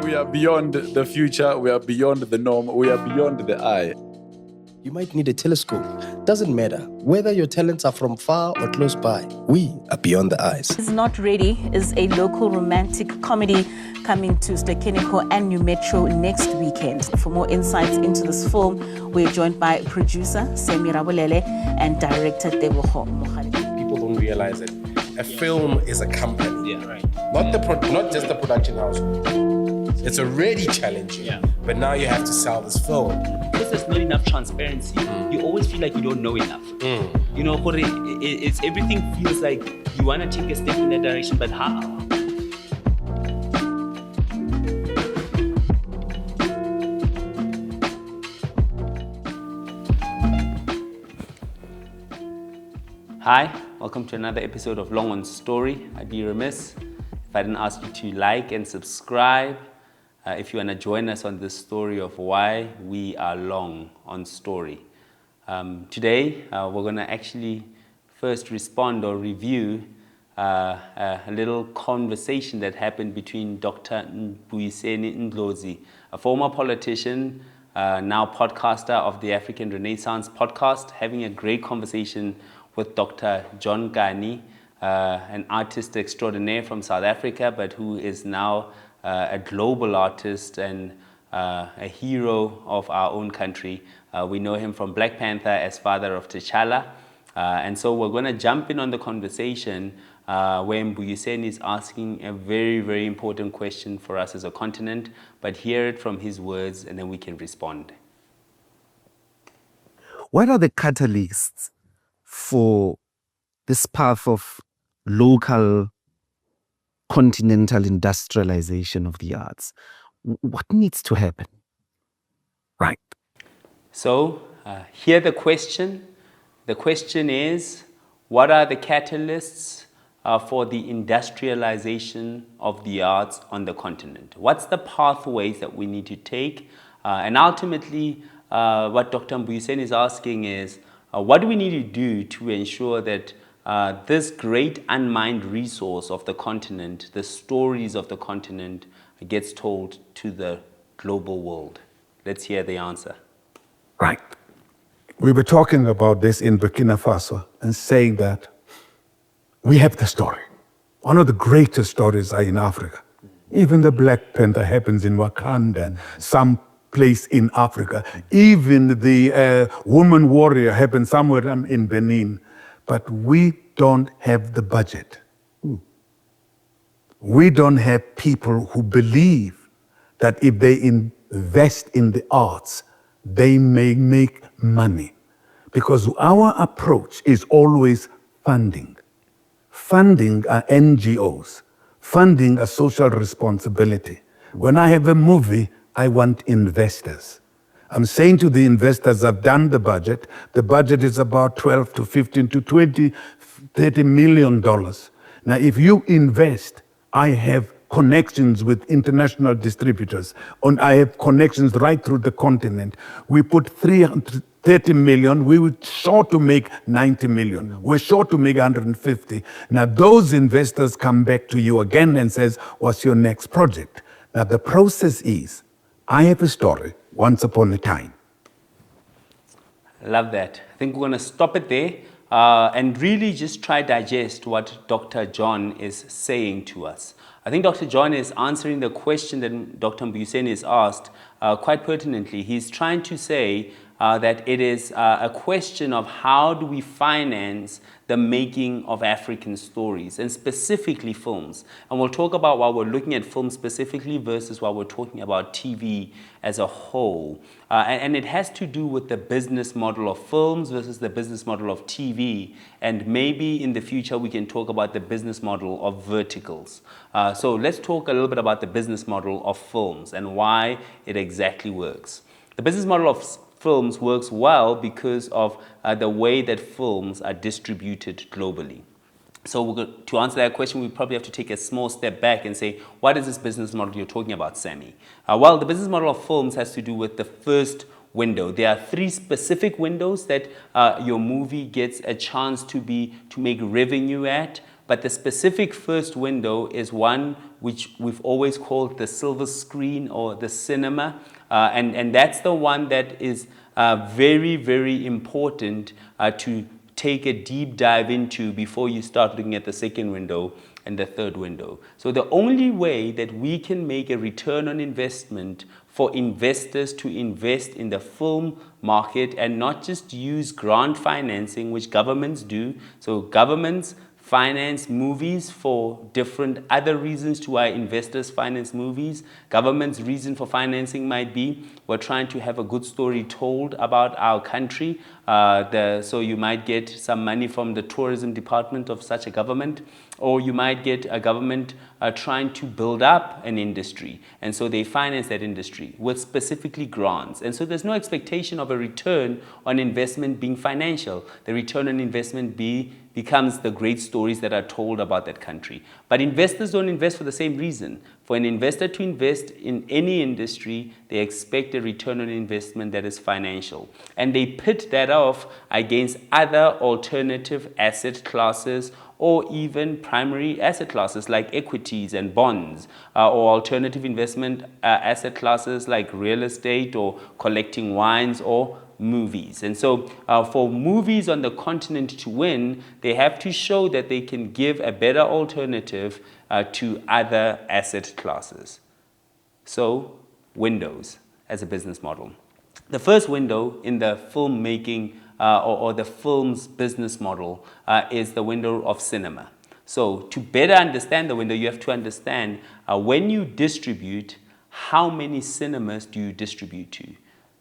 We are beyond the future, we are beyond the norm, we are beyond the eye. You might need a telescope. Doesn't matter whether your talents are from far or close by. We are beyond the eyes. Is Not Ready is a local romantic comedy coming to Stekeniko and New Metro next weekend. For more insights into this film, we're joined by producer Semi Rabolele and director Tebogo Mogale. People don't realize it. A film is a company, not just the production house. It's already challenging, but now you have to sell this film. Because there's not enough transparency, you always feel like you don't know enough. You know, it's everything feels like you want to take a step in that direction, but how? Hi, welcome to another episode of Long on Story. I'd be remiss if I didn't ask you to like and subscribe. If you want to join us on this story of why we are long on story. Today, we're going to actually first respond or review a little conversation that happened between Dr. Mbuyiseni Ndlozi, a former politician, now podcaster of the African Renaissance podcast, having a great conversation with Dr. John Kani, an artist extraordinaire from South Africa, but who is now a global artist and a hero of our own country. We know him from Black Panther as father of T'Challa. And so we're going to jump in on the conversation where Mbuyiseni is asking a very, very important question for us as a continent, but hear it from his words and then we can respond. What are the catalysts for this path of local continental industrialization of the arts? What needs to happen? Right. So, hear the question. The question is, what are the catalysts for the industrialization of the arts on the continent? What's the pathways that we need to take? And ultimately, what Dr. Mbuyiseni is asking is, what do we need to do to ensure that this great unmined resource of the continent, the stories of the continent, gets told to the global world? Let's hear the answer. Right. We were talking about this in Burkina Faso and saying that we have the story. One of the greatest stories are in Africa. Even the Black Panther happens in Wakanda, some place in Africa. Even the woman warrior happens somewhere in Benin. But we don't have the budget. We don't have people who believe that if they invest in the arts, they may make money. Because our approach is always funding. Funding are NGOs. Funding a social responsibility. When I have a movie, I want investors. I'm saying to the investors, I've done the budget. The budget is about 12 to 15 to 20, $30 million. Now, if you invest, I have connections with international distributors, and I have connections right through the continent. We put 330 million, we were sure to make 90 million. We're sure to make 150. Now, those investors come back to you again and says, what's your next project? Now, the process is, I have a story, once upon a time. Love that. I think we're going to stop it there and really just try digest what Dr. John is saying to us. I think Dr. John is answering the question that Dr. Mbuyiseni has asked quite pertinently. He's trying to say that it is a question of how do we finance the making of African stories, and specifically films. And we'll talk about why we're looking at films specifically versus why we're talking about TV as a whole. And it has to do with the business model of films versus the business model of TV. And maybe in the future we can talk about the business model of verticals. So let's talk a little bit about the business model of films and why it exactly works. The business model of films works well because of the way that films are distributed globally. So to answer that question, we probably have to take a small step back and say, what is this business model you're talking about, Sammy? Well, the business model of films has to do with the first window. There are three specific windows that your movie gets a chance to make revenue at. But the specific first window is one which we've always called the silver screen or the cinema. And that's the one that is very, very important to take a deep dive into before you start looking at the second window and the third window. So the only way that we can make a return on investment for investors to invest in the film market and not just use grant financing, which governments do. So governments finance movies for different other reasons to why investors finance movies. Government's reason for financing might be we're trying to have a good story told about our country. So you might get some money from the tourism department of such a government, or you might get a government trying to build up an industry. And so they finance that industry with specifically grants. And so there's no expectation of a return on investment being financial. The return on investment becomes the great stories that are told about that country. But investors don't invest for the same reason. For an investor to invest in any industry, they expect a return on investment that is financial. And they pit that off against other alternative asset classes or even primary asset classes like equities and bonds, or alternative investment asset classes like real estate or collecting wines or movies. And so for movies on the continent to win, they have to show that they can give a better alternative to other asset classes. So windows as a business model. The first window in the filmmaking or the film's business model is the window of cinema. So to better understand the window, you have to understand when you distribute, how many cinemas do you distribute to?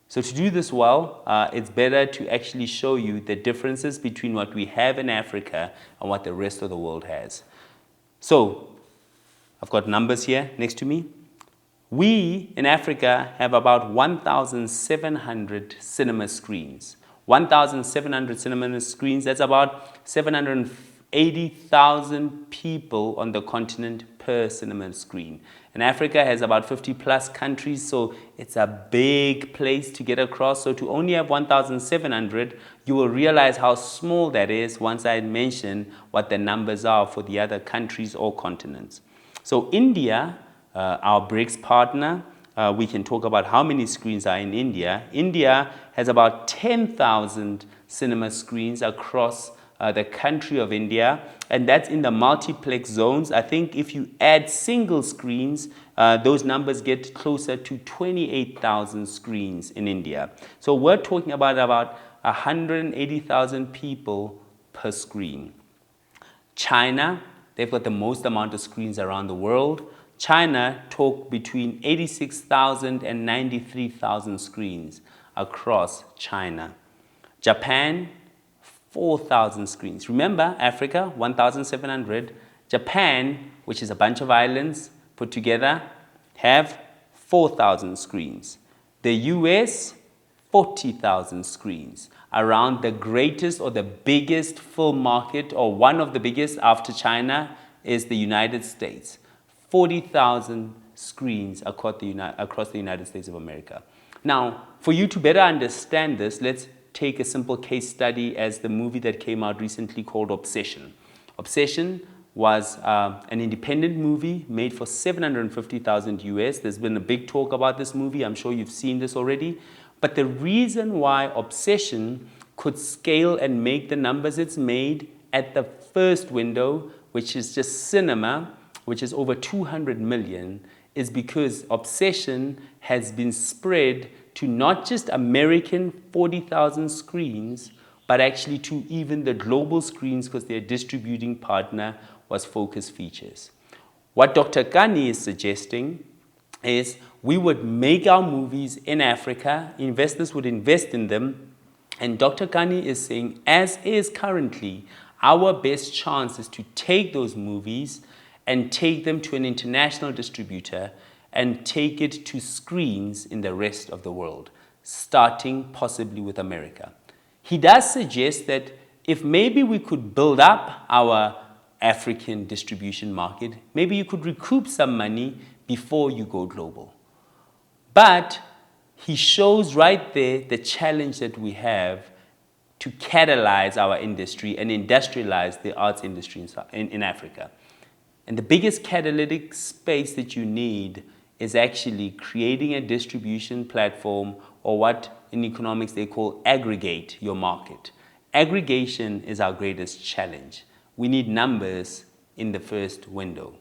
So to do this well, it's better to actually show you the differences between what we have in Africa and what the rest of the world has. So I've got numbers here next to me. We in Africa have about 1,700 cinema screens. 1,700 cinema screens, that's about 780,000 people on the continent per cinema screen. And Africa has about 50 plus countries, so it's a big place to get across. So to only have 1,700, you will realize how small that is once I mention what the numbers are for the other countries or continents. So India, our BRICS partner, we can talk about how many screens are in India. India has about 10,000 cinema screens across the country of India, and that's in the multiplex zones. I think if you add single screens, those numbers get closer to 28,000 screens in India. So we're talking about 180,000 people per screen. China, they've got the most amount of screens around the world. China took between 86,000 and 93,000 screens across China. Japan, 4,000 screens. Remember, Africa, 1,700. Japan, which is a bunch of islands put together, have 4,000 screens. The US, 40,000 screens. Around the greatest or the biggest film market, or one of the biggest after China, is the United States. 40,000 screens across the United States of America. Now, for you to better understand this, let's take a simple case study as the movie that came out recently called Obsession. Obsession was an independent movie made for 750,000 US. There's been a big talk about this movie. I'm sure you've seen this already. But the reason why Obsession could scale and make the numbers it's made at the first window, which is just cinema, which is over 200 million, is because Obsession has been spread to not just American 40,000 screens, but actually to even the global screens because their distributing partner was Focus Features. What Dr. Kani is suggesting is we would make our movies in Africa, investors would invest in them, and Dr. Kani is saying, as is currently, our best chance is to take those movies and take them to an international distributor and take it to screens in the rest of the world, starting possibly with America. He does suggest that if maybe we could build up our African distribution market, maybe you could recoup some money before you go global. But he shows right there the challenge that we have to catalyze our industry and industrialize the arts industry in Africa. And the biggest catalytic space that you need is actually creating a distribution platform, or what in economics they call aggregate your market. Aggregation is our greatest challenge. We need numbers in the first window.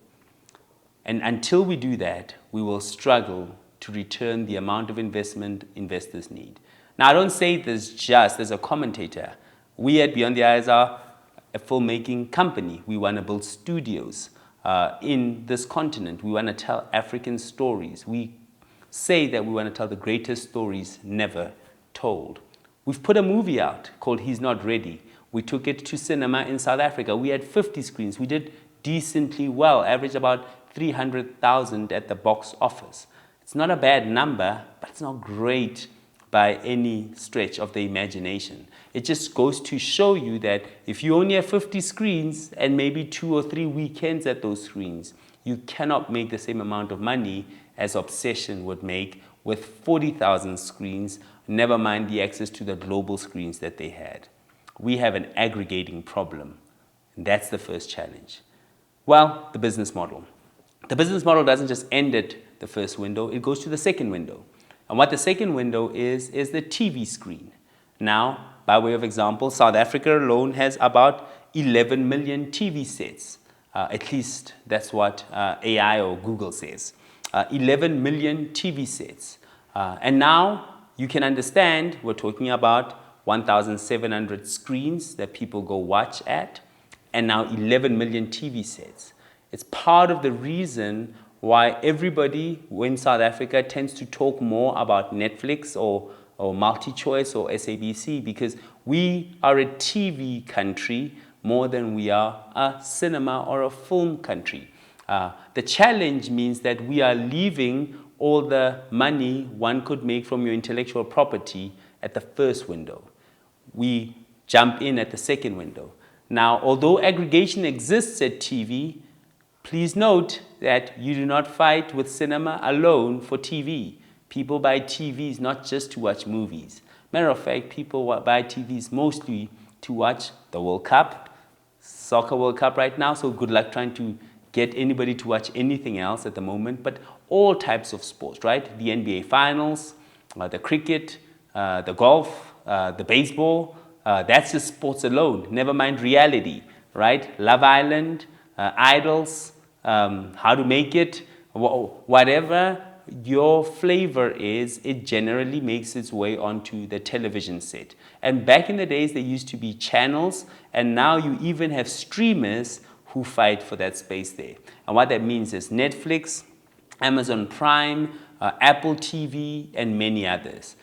And until we do that, we will struggle to return the amount of investment investors need. Now, I don't say this just as a commentator. We at Beyond the Eyes are a filmmaking company. We want to build studios in this continent. We want to tell African stories. We say that we want to tell the greatest stories never told. We've put a movie out called He's Not Ready. We took it to cinema in South Africa. We had 50 screens. We did decently well, average about 300,000 at the box office. It's not a bad number, but it's not great by any stretch of the imagination. It just goes to show you that if you only have 50 screens and maybe 2 or 3 weekends at those screens, you cannot make the same amount of money as Obsession would make with 40,000 screens, never mind the access to the global screens that they had. We have an aggregating problem, and that's the first challenge. Well, the business model. The business model doesn't just end at the first window, it goes to the second window. And what the second window is the TV screen. Now, by way of example, South Africa alone has about 11 million TV sets. At least that's what AI or Google says. 11 million TV sets. And now you can understand we're talking about 1,700 screens that people go watch at, and now 11 million TV sets. It's part of the reason why everybody in South Africa tends to talk more about Netflix or MultiChoice or SABC, because we are a TV country more than we are a cinema or a film country. The challenge means that we are leaving all the money one could make from your intellectual property at the first window. We jump in at the second window. Now, although aggregation exists at TV, please note that you do not fight with cinema alone for TV. People buy TVs not just to watch movies. Matter of fact, people buy TVs mostly to watch the World Cup, Soccer World Cup right now, so good luck trying to get anybody to watch anything else at the moment, but all types of sports, right? The NBA Finals, the cricket, the golf, the baseball, that's just sports alone, never mind reality, right? Love Island, Idols, How to Make It, whatever your flavor is, it generally makes its way onto the television set. And back in the days, there used to be channels, and now you even have streamers who fight for that space there. And what that means is Netflix, Amazon Prime, Apple TV, and many others.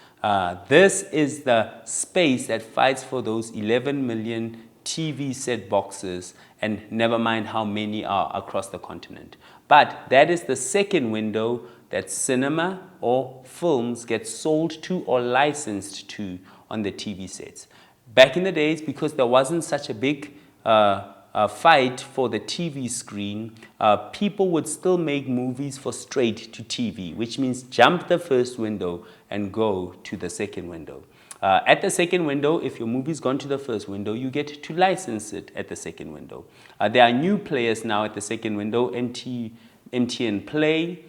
This is the space that fights for those 11 million TV set boxes, and never mind how many are across the continent. But that is the second window that cinema or films get sold to or licensed to on the TV sets. Back in the days, because there wasn't such a big fight for the TV screen, people would still make movies for straight to TV, which means jump the first window and go to the second window. At the second window, if your movie's gone to the first window, you get to license it at the second window. There are new players now at the second window, MTN Play,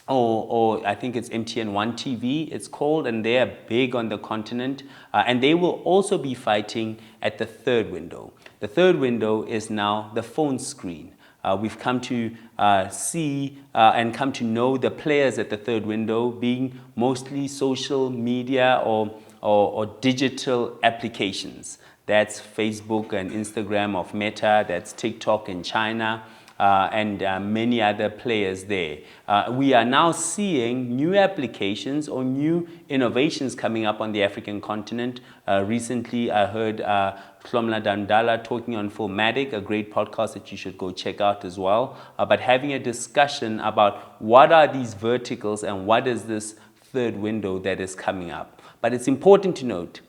or I think it's MTN One TV, it's called, and they are big on the continent, and they will also be fighting at the third window. The third window is now the phone screen. We've come to see and come to know the players at the third window being mostly social media or digital applications. That's Facebook and Instagram of Meta, that's TikTok in China, and many other players there. We are now seeing new applications or new innovations coming up on the African continent. Recently, I heard Hlomla Dandala talking on Filmatic, a great podcast that you should go check out as well, but having a discussion about what are these verticals and what is this third window that is coming up. But it's important to note,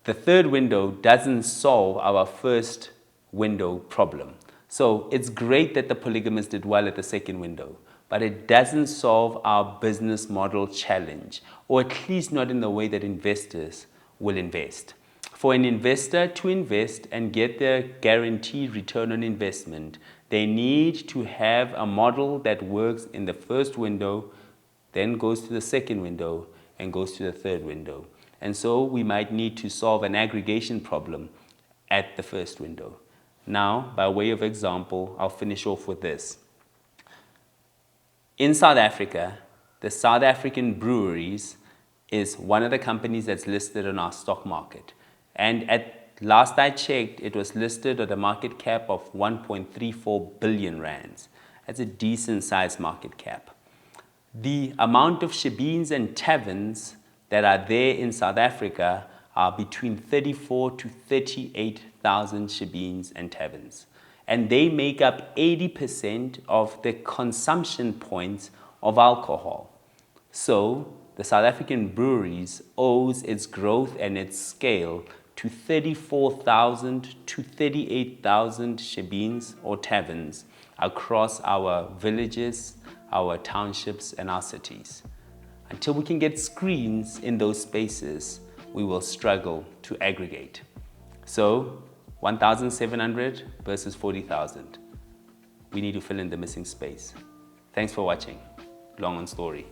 the third window doesn't solve our first window problem. So it's great that the polygamists did well at the second window, but it doesn't solve our business model challenge, or at least not in the way that investors will invest. For an investor to invest and get their guaranteed return on investment, They need to have a model that works in the first window, then goes to the second window, and goes to the third window. And so we might need to solve an aggregation problem at the first window. Now, by way of example, I'll finish off with this. In South Africa, the South African Breweries is one of the companies that's listed on our stock market. And at last I checked, it was listed at a market cap of 1.34 billion rands. That's a decent sized market cap. The amount of shebeens and taverns that are there in South Africa are between 34 to 38,000 shebeens and taverns. And they make up 80% of the consumption points of alcohol. So the South African Breweries owes its growth and its scale to 34,000 to 38,000 shebeens or taverns across our villages, our townships, and our cities. Until we can get screens in those spaces, we will struggle to aggregate. So 1,700 versus 40,000. We need to fill in the missing space. Thanks for watching. Long on story.